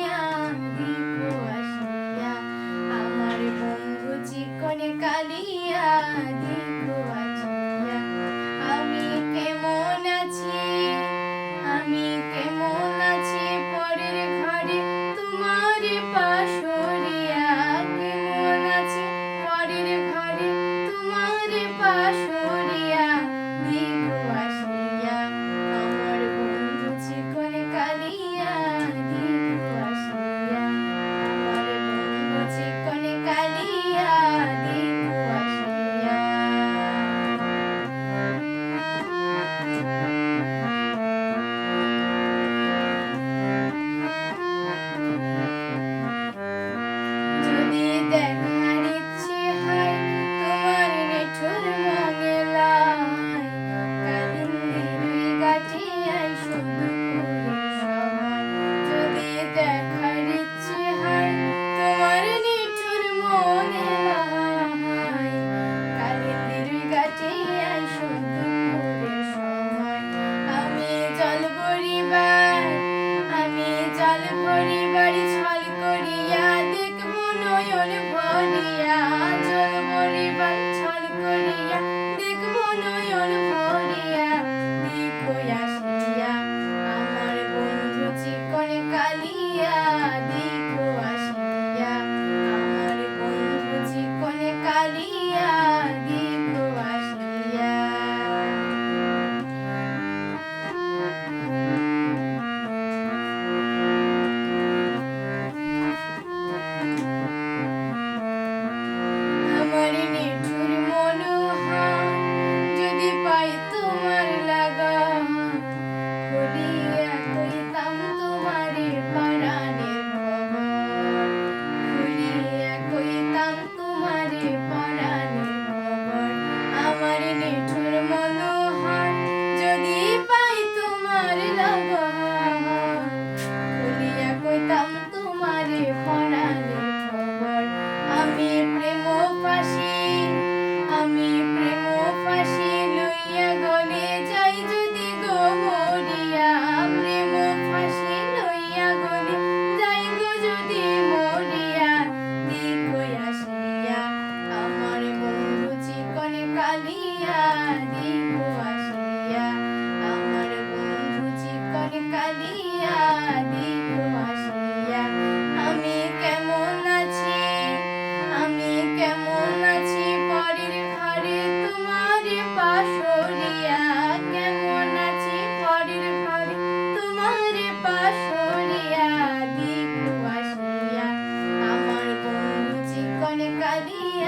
কালিয়া দিগো আসিয়া, আমার বন্ধু চিকনে কালিয়া দিগো আসিয়া। আমি কেমন আছি, আমি কেমন আছি পরের ঘরে তোমার পাশরিয়া, কেমন আছি পরের ঘরে তোমার পাশরিয়া দিগো আসিয়া, আমার বন্ধু চিকনে কালিয়া দিগো আসিয়া, আমার বন্ধু চিকনে কালিয়া দিগো আসিয়া। যদি দেখার ইচ্ছে হয় তোমার নিঠুর মঙ্গলায়, কালিন্দির গাছে আইসো দুপুরের সময়। যদি দেখার ইচ্ছে হয় তোমার নিঠুর মঙ্গলায়, কালিন্দির গাছে আইসো দুপুরের সময়। আমি জল ভরিবার, আমি জল ভরিবার ছল করিয়া দেখব নয়ন ভরিয়া, জল ভরিবার ছল করিয়া দেখব নয়ন ভরিয়া দিগো আসিয়া, আমার বন্ধু চিকনে কালিয়া দিগো আসিয়া, আমার বন্ধু চিকনে কালিয়া দিগো আসিয়া। আমার নিঠুর মনোহর যদি পাই তোমার লাগা, খুলিয়া কইতাম তোমারে পরাণের খবর, খুলিয়া কইতাম তোমারে পরাণের খবর। আমার নিঠুর মনোহর যদি পাই তোমার লাগা, খুলিয়া কইতাম তোমারে পরাণের খবর। আমি প্রেম ফাঁসি, আমি প্রেম ফাঁসি লইয়া গলে যাই যদি গো মরিয়া, প্রেম ফাঁসি লইয়া গলে যাই গো যদি মরিয়া দিগো আসিয়া, আমার বন্ধু চিকনে কালিয়া দিগো আসিয়া, আমার বন্ধু চিকনে কালিয়া দিগো আসিয়া। আমি কেমন আছি, আমি কেমন আছি পরের ঘরে তোমার পাশরিয়া, কেমন আছি পরের ঘরে তোমার পাশরিয়া দিগো আসিয়া, আমার বন্ধু চিকনে কালিয়া